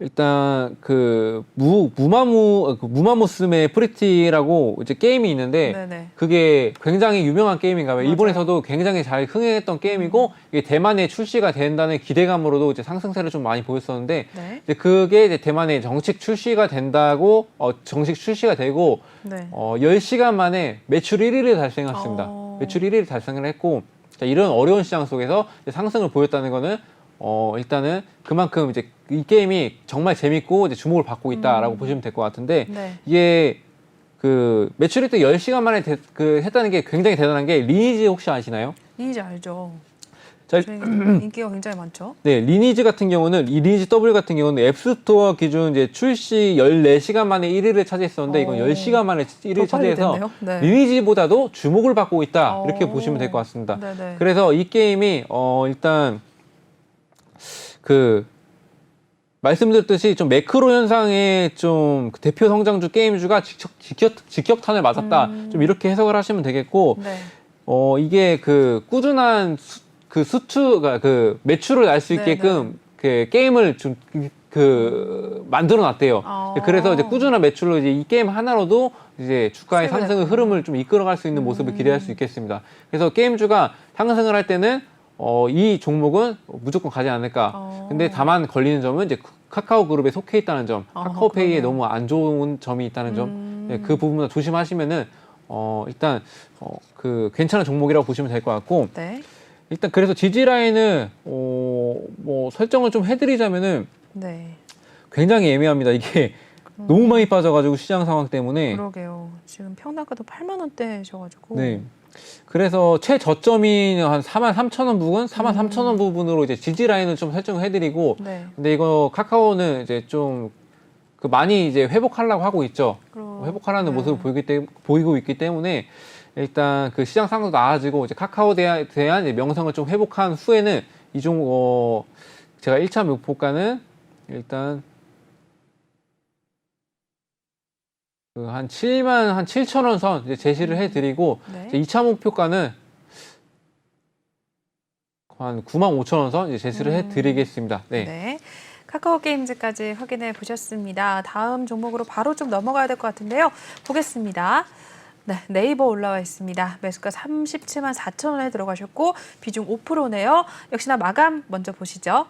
일단 그 무마무스메 프리티라고 이제 게임이 있는데 네네. 그게 굉장히 유명한 게임인가 봐요. 맞아요. 일본에서도 굉장히 잘 흥행했던 게임이고 이게 대만에 출시가 된다는 기대감으로도 이제 상승세를 좀 많이 보였었는데 네. 이제 그게 이제 대만에 정식 출시가 된다고 정식 출시가 되고 네. 10시간 만에 매출 1위를 달성했습니다. 매출 1위를 달성을 했고 자, 이런 어려운 시장 속에서 이제 상승을 보였다는 거는 일단은 그만큼 이제 이 게임이 정말 재밌고 이제 주목을 받고 있다라고 보시면 될 것 같은데 네. 이게 그 매출이 또 10시간 만에 했다는 게 굉장히 대단한 게 리니지 혹시 아시나요? 리니지 알죠. 자, 인기가 굉장히 많죠. 네, 리니지 같은 경우는 이 리니지 W 같은 경우는 앱스토어 기준 이제 출시 14시간 만에 1위를 차지했었는데 이건 10시간 만에 1위를 차지해서 네. 리니지보다도 주목을 받고 있다 이렇게 보시면 될 것 같습니다. 네네. 그래서 이 게임이 일단 그 말씀드렸듯이 좀 매크로 현상의 좀 대표 성장주 게임주가 직격탄을 맞았다. 좀 이렇게 해석을 하시면 되겠고 네. 이게 그 꾸준한 수투가 그 매출을 날 수 있게끔 그 게임을 좀 그 만들어 놨대요. 그래서 이제 꾸준한 매출로 이제 이 게임 하나로도 이제 주가의 상승의 흐름을 좀 이끌어갈 수 있는 모습을 기대할 수 있겠습니다. 그래서 게임주가 상승을 할 때는 이 종목은 무조건 가지 않을까. 근데 다만 걸리는 점은 이제 카카오 그룹에 속해 있다는 점, 카카오페이에 너무 안 좋은 점이 있다는 점, 네, 그 부분을 조심하시면은 일단 그 괜찮은 종목이라고 보시면 될 것 같고. 네. 일단 그래서 지지 라인을 뭐 설정을 좀 해드리자면은 네. 굉장히 애매합니다. 이게 너무 많이 빠져가지고 시장 상황 때문에. 그러게요. 지금 평단가도 8만 원대셔가지고. 네. 그래서 최저점이 한 43,000원 부근, 43,000원 부분으로 이제 지지 라인을 좀 설정을 해드리고. 네. 근데 이거 카카오는 이제 좀 그 많이 이제 회복하려고 하고 있죠. 회복하려는 모습을 보이고 있기 때문에. 일단 그 시장 상황도 나아지고 이제 카카오에 대한 이제 명성을 좀 회복한 후에는 이 종목 제가 1차 목표가는 일단 그 한 7천 원 선 이제 제시를 해드리고 네. 이제 2차 목표가는 한 95,000원 선 이제 제시를 해드리겠습니다. 네. 네. 카카오 게임즈까지 확인해 보셨습니다. 다음 종목으로 바로 좀 넘어가야 될 것 같은데요. 보겠습니다. 네, 네이버 올라와 있습니다. 매수가 37만 4천 원에 들어가셨고 비중 5%네요. 역시나 마감 먼저 보시죠.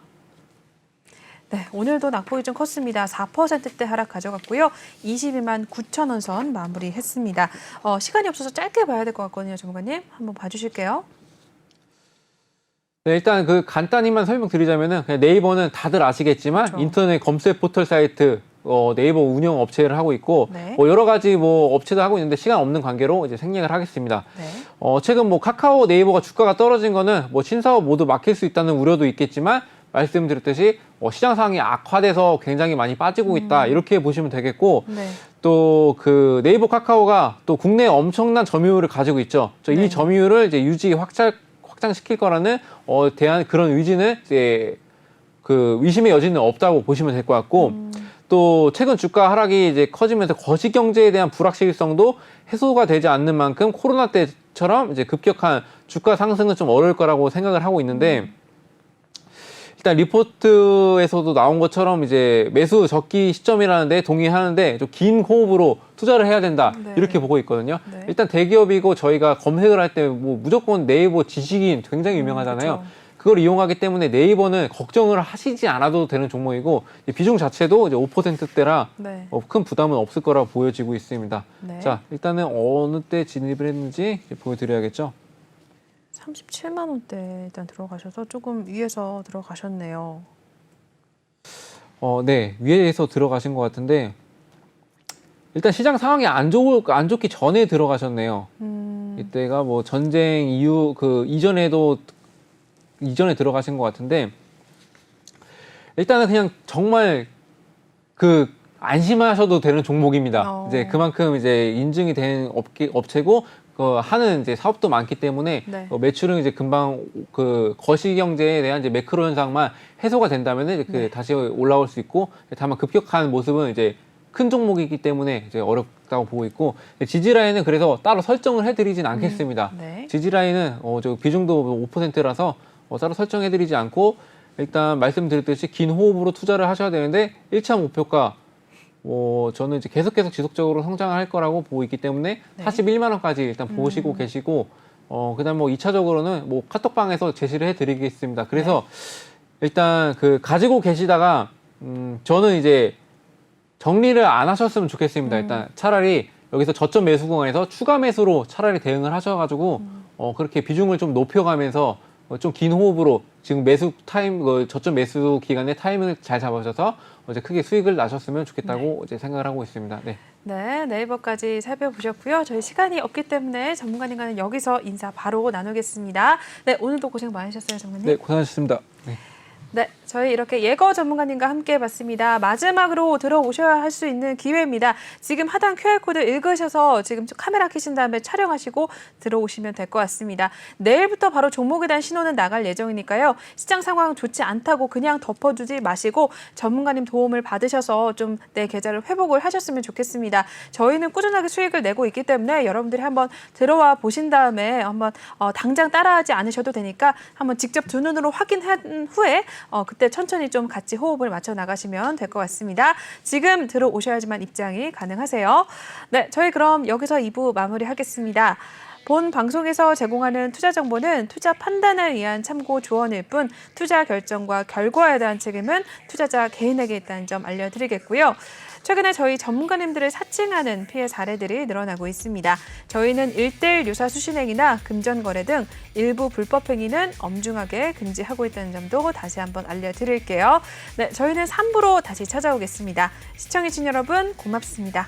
네, 오늘도 낙폭이 좀 컸습니다. 4%대 하락 가져갔고요. 22만 9천 원 선 마무리했습니다. 시간이 없어서 짧게 봐야 될 것 같거든요, 전문가님. 한번 봐주실게요. 네, 일단 그 간단히만 설명드리자면은 그냥 네이버는 다들 아시겠지만 그렇죠. 인터넷 검색 포털 사이트 네이버 운영 업체를 하고 있고 네. 여러 가지 뭐 업체도 하고 있는데 시간 없는 관계로 이제 생략을 하겠습니다. 네. 최근 뭐 카카오 네이버가 주가가 떨어진 거는 뭐 신사업 모두 막힐 수 있다는 우려도 있겠지만 말씀드렸듯이 시장 상황이 악화돼서 굉장히 많이 빠지고 있다 이렇게 보시면 되겠고 네. 또 그 네이버 카카오가 또 국내에 엄청난 점유율을 가지고 있죠. 네. 이 점유율을 이제 유지 확장시킬 거라는 대한 그런 의지는 이제 그 의심의 여지는 없다고 보시면 될 것 같고 또 최근 주가 하락이 이제 커지면서 거시 경제에 대한 불확실성도 해소가 되지 않는 만큼 코로나 때처럼 이제 급격한 주가 상승은 좀 어려울 거라고 생각을 하고 있는데 일단 리포트에서도 나온 것처럼 이제 매수 적기 시점이라는데 동의하는데 좀 긴 호흡으로 투자를 해야 된다 네. 이렇게 보고 있거든요. 네. 일단 대기업이고 저희가 검색을 할 때 뭐 무조건 네이버 지식인 굉장히 유명하잖아요. 그렇죠. 그걸 이용하기 때문에 네이버는 걱정을 하시지 않아도 되는 종목이고 비중 자체도 이제 5%대라 네. 큰 부담은 없을 거라고 보여지고 있습니다. 네. 자, 일단은 어느 때 진입을 했는지 보여드려야겠죠. 37만 원대 일단 들어가셔서 조금 위에서 들어가셨네요. 네, 위에서 들어가신 것 같은데 일단 시장 상황이 안 좋기 전에 들어가셨네요. 이때가 뭐 전쟁 이후 이전에 들어가신 것 같은데 일단은 그냥 정말 안심하셔도 되는 종목입니다. 이제 그만큼 이제 인증이 된 업체고 하는 이제 사업도 많기 때문에 네. 매출은 이제 금방 거시 경제에 대한 이제 매크로 현상만 해소가 된다면은 이제 네. 다시 올라올 수 있고 다만 급격한 모습은 이제 큰 종목이기 때문에 이제 어렵다고 보고 있고 지지 라인은 그래서 따로 설정을 해드리진 않겠습니다. 네. 지지 라인은 저 비중도 5%라서 따로 설정해드리지 않고 일단 말씀드렸듯이 긴 호흡으로 투자를 하셔야 되는데 1차 목표가 저는 이제 계속 지속적으로 성장할 거라고 보고 있기 때문에 네. 41만 원까지 일단 보시고 계시고 그다음 뭐 2차적으로는 뭐 카톡방에서 제시를 해드리겠습니다. 그래서 일단 가지고 계시다가 저는 이제 정리를 안 하셨으면 좋겠습니다. 일단 차라리 여기서 저점 매수 구간에서 추가 매수로 차라리 대응을 하셔가지고 그렇게 비중을 좀 높여가면서 좀 긴 호흡으로 지금 매수 저점 매수 기간에 타이밍을 잘 잡으셔서 이제 크게 수익을 나셨으면 좋겠다고 이제 생각을 하고 있습니다. 네. 네, 네이버까지 살펴보셨고요. 저희 시간이 없기 때문에 전문가님과는 여기서 인사 바로 나누겠습니다. 네, 오늘도 고생 많으셨어요, 전문가님. 네, 고생하셨습니다. 네. 네, 저희 이렇게 예거 전문가님과 함께 해봤습니다. 마지막으로 들어오셔야 할 수 있는 기회입니다. 지금 하단 QR코드 읽으셔서 지금 카메라 켜신 다음에 촬영하시고 들어오시면 될 것 같습니다. 내일부터 바로 종목에 대한 신호는 나갈 예정이니까요. 시장 상황 좋지 않다고 그냥 덮어두지 마시고 전문가님 도움을 받으셔서 좀 내 계좌를 회복을 하셨으면 좋겠습니다. 저희는 꾸준하게 수익을 내고 있기 때문에 여러분들이 한번 들어와 보신 다음에 한번 당장 따라하지 않으셔도 되니까 한번 직접 두 눈으로 확인한 후에 그때 천천히 좀 같이 호흡을 맞춰 나가시면 될 것 같습니다. 지금 들어오셔야지만 입장이 가능하세요. 네, 저희 그럼 여기서 2부 마무리하겠습니다. 본 방송에서 제공하는 투자 정보는 투자 판단을 위한 참고 조언일 뿐 투자 결정과 결과에 대한 책임은 투자자 개인에게 있다는 점 알려드리겠고요. 최근에 저희 전문가님들을 사칭하는 피해 사례들이 늘어나고 있습니다. 저희는 1:1 유사 수신행위나 금전거래 등 일부 불법 행위는 엄중하게 금지하고 있다는 점도 다시 한번 알려드릴게요. 네, 저희는 3부로 다시 찾아오겠습니다. 시청해주신 여러분 고맙습니다.